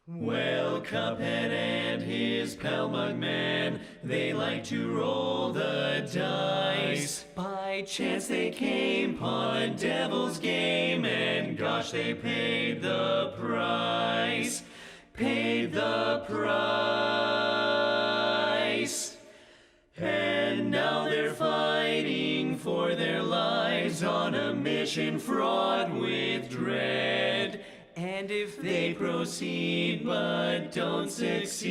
Well, Cuphead and his pal Mugman, they like to roll the dice. By chance they came upon a devil's game, and gosh, they paid the price. Paid the price. And now they're fighting for their lives on a mission fraught with dread. And if they proceed but don't succeed,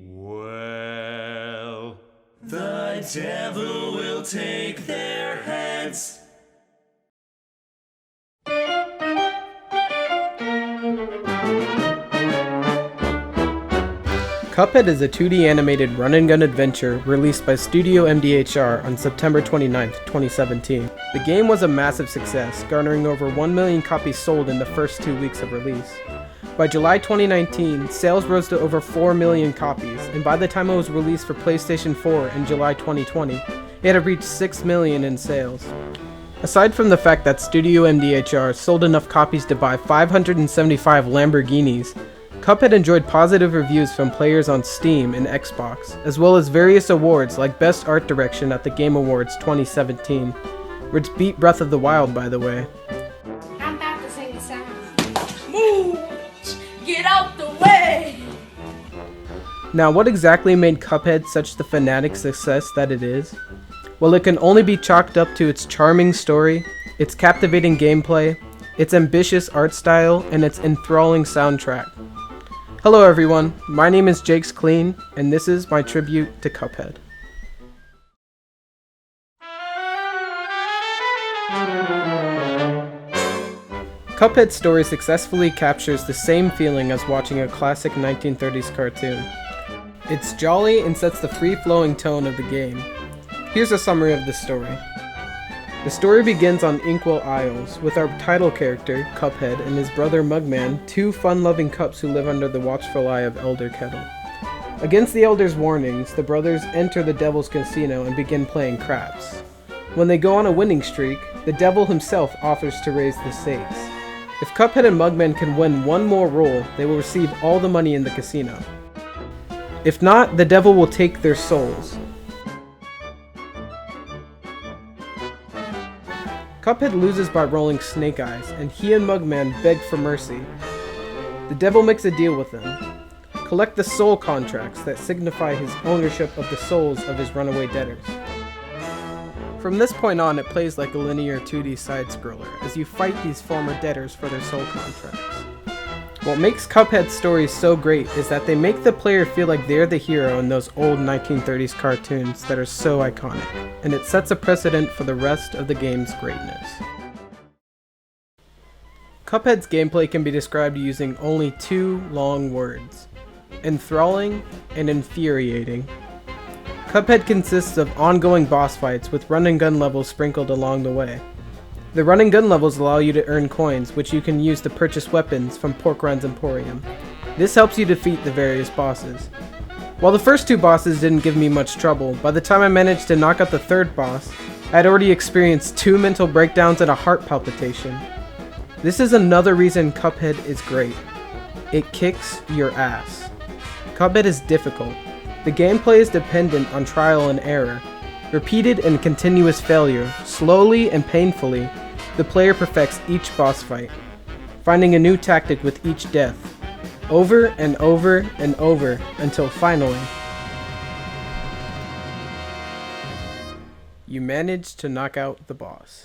well, the devil will take their heads. Cuphead is a 2D animated run-and-gun adventure released by Studio MDHR on September 29, 2017. The game was a massive success, garnering over 1 million copies sold in the first 2 weeks of release. By July 2019, sales rose to over 4 million copies, and by the time it was released for PlayStation 4 in July 2020, it had reached 6 million in sales. Aside from the fact that Studio MDHR sold enough copies to buy 575 Lamborghinis, Cuphead enjoyed positive reviews from players on Steam and Xbox, as well as various awards like Best Art Direction at the Game Awards 2017, which beat Breath of the Wild, by the way. I'm about to sing the song. Move! Get out the way! Now, what exactly made Cuphead such the fanatic success that it is? Well, it can only be chalked up to its charming story, its captivating gameplay, its ambitious art style, and its enthralling soundtrack. Hello everyone, my name is Jakesclean, and this is my tribute to Cuphead. Cuphead's story successfully captures the same feeling as watching a classic 1930s cartoon. It's jolly and sets the free-flowing tone of the game. Here's a summary of the story. The story begins on Inkwell Isles, with our title character, Cuphead, and his brother Mugman, two fun-loving cups who live under the watchful eye of Elder Kettle. Against the Elder's warnings, the brothers enter the Devil's Casino and begin playing craps. When they go on a winning streak, the Devil himself offers to raise the stakes. If Cuphead and Mugman can win one more roll, they will receive all the money in the casino. If not, the Devil will take their souls. Cuphead loses by rolling snake eyes, and he and Mugman beg for mercy. The Devil makes a deal with them. Collect the soul contracts that signify his ownership of the souls of his runaway debtors. From this point on, it plays like a linear 2D side-scroller, as you fight these former debtors for their soul contracts. What makes Cuphead's stories so great is that they make the player feel like they're the hero in those old 1930s cartoons that are so iconic, and it sets a precedent for the rest of the game's greatness. Cuphead's gameplay can be described using only two long words: enthralling and infuriating. Cuphead consists of ongoing boss fights with run-and-gun levels sprinkled along the way. The run-and-gun levels allow you to earn coins, which you can use to purchase weapons from Porkrun's Emporium. This helps you defeat the various bosses. While the first two bosses didn't give me much trouble, by the time I managed to knock out the third boss, I had already experienced 2 mental breakdowns and a heart palpitation. This is another reason Cuphead is great. It kicks your ass. Cuphead is difficult. The gameplay is dependent on trial and error. Repeated and continuous failure, slowly and painfully, the player perfects each boss fight, finding a new tactic with each death, over and over and over, until finally, you manage to knock out the boss.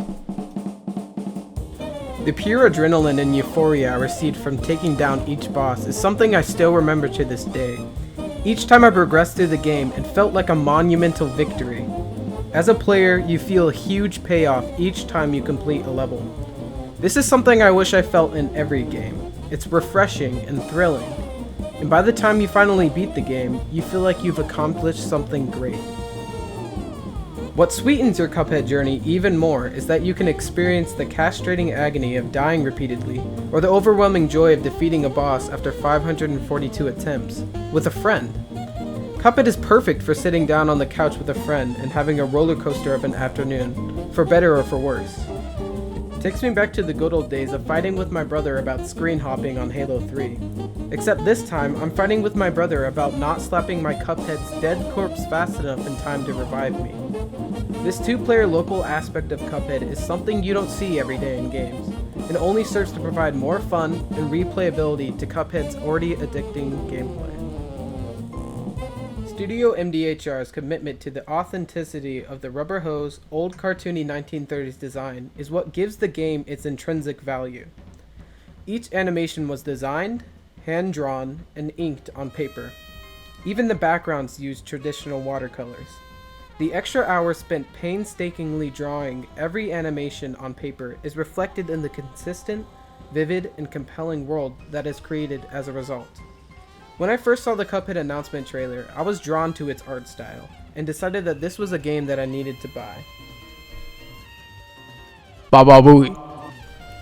The pure adrenaline and euphoria I received from taking down each boss is something I still remember to this day. Each time I progressed through the game, it felt like a monumental victory. As a player, you feel a huge payoff each time you complete a level. This is something I wish I felt in every game. It's refreshing and thrilling. And by the time you finally beat the game, you feel like you've accomplished something great. What sweetens your Cuphead journey even more is that you can experience the castrating agony of dying repeatedly, or the overwhelming joy of defeating a boss after 542 attempts, with a friend. Cuphead is perfect for sitting down on the couch with a friend and having a roller coaster of an afternoon, for better or for worse. Takes me back to the good old days of fighting with my brother about screen hopping on Halo 3. Except this time, I'm fighting with my brother about not slapping my Cuphead's dead corpse fast enough in time to revive me. This two-player local aspect of Cuphead is something you don't see every day in games, and only serves to provide more fun and replayability to Cuphead's already addicting gameplay. Studio MDHR's commitment to the authenticity of the rubber hose, old cartoony 1930s design is what gives the game its intrinsic value. Each animation was designed, hand-drawn, and inked on paper. Even the backgrounds used traditional watercolors. The extra hours spent painstakingly drawing every animation on paper is reflected in the consistent, vivid, and compelling world that is created as a result. When I first saw the Cuphead announcement trailer, I was drawn to its art style, and decided that this was a game that I needed to buy. Baba Booey.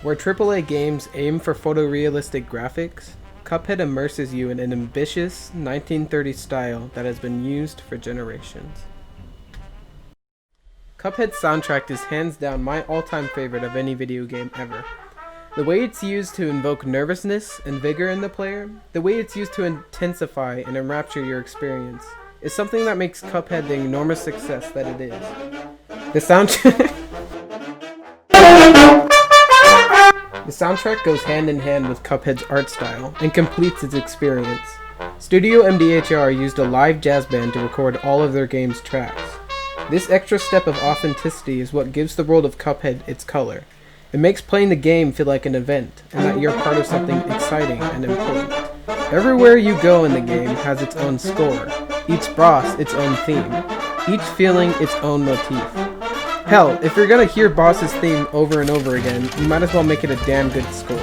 Where AAA games aim for photorealistic graphics, Cuphead immerses you in an ambitious 1930s style that has been used for generations. Cuphead's soundtrack is hands down my all-time favorite of any video game ever. The way it's used to invoke nervousness and vigor in the player, the way it's used to intensify and enrapture your experience, is something that makes Cuphead the enormous success that it is. The soundtrack goes hand in hand with Cuphead's art style and completes its experience. Studio MDHR used a live jazz band to record all of their game's tracks. This extra step of authenticity is what gives the world of Cuphead its color. It makes playing the game feel like an event, and that you're part of something exciting and important. Everywhere you go in the game has its own score, each boss its own theme, each feeling its own motif. Hell, if you're gonna hear boss's theme over and over again, you might as well make it a damn good score.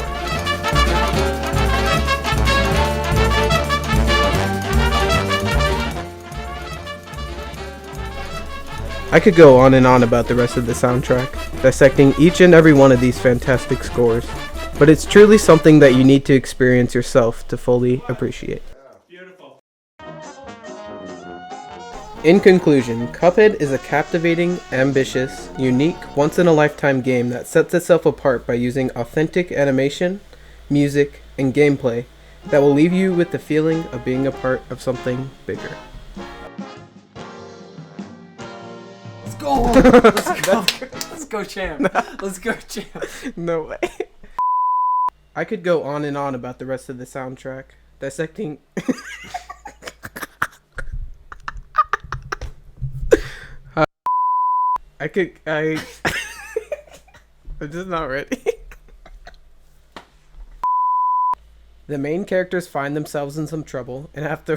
I could go on and on about the rest of the soundtrack, dissecting each and every one of these fantastic scores, but it's truly something that you need to experience yourself to fully appreciate. In conclusion, Cuphead is a captivating, ambitious, unique, once-in-a-lifetime game that sets itself apart by using authentic animation, music, and gameplay that will leave you with the feeling of being a part of something bigger. Let's go, champ. Let's go, champ. No way. I could go on and on about the rest of the soundtrack, dissecting... I'm just not ready. The main characters find themselves in some trouble and have to...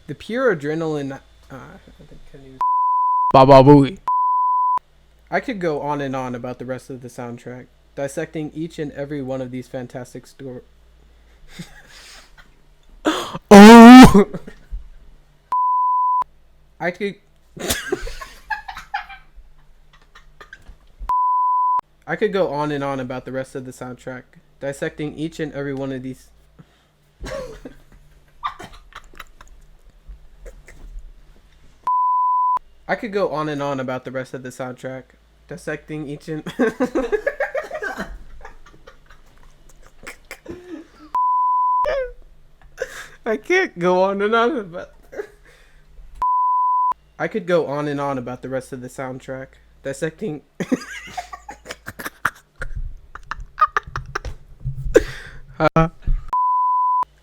The pure adrenaline... Baba Booey. I could go on and on about the rest of the soundtrack, dissecting each and every one of these fantastic stories. Oh! I could go on and on about the rest of the soundtrack, dissecting each and every one of these. I could go on and on about the rest of the soundtrack, dissecting each and... I can't go on and on about... I could go on and on about the rest of the soundtrack, dissecting...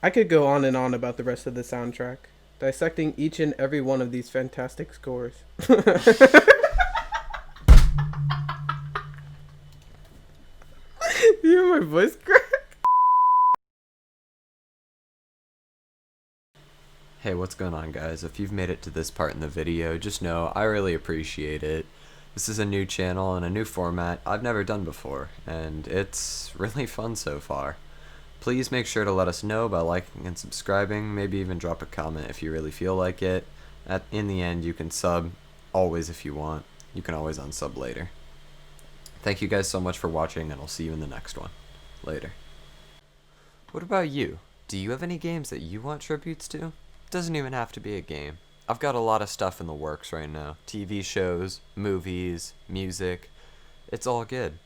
I could go on and on about the rest of the soundtrack, dissecting each and every one of these fantastic scores. You hear my voice crack? Hey, what's going on, guys? If you've made it to this part in the video, just know I really appreciate it. This is a new channel and a new format I've never done before, and it's really fun so far. Please make sure to let us know by liking and subscribing, maybe even drop a comment if you really feel like it. In the end, you can sub always if you want. You can always unsub later. Thank you guys so much for watching, and I'll see you in the next one. Later. What about you? Do you have any games that you want tributes to? Doesn't even have to be a game. I've got a lot of stuff in the works right now. TV shows, movies, music. it's all good.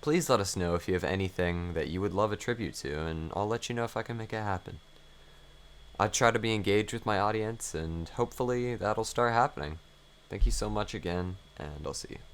Please let us know if you have anything that you would love a tribute to, and I'll let you know if I can make it happen. I try to be engaged with my audience, and hopefully that'll start happening. Thank you so much again, and I'll see you.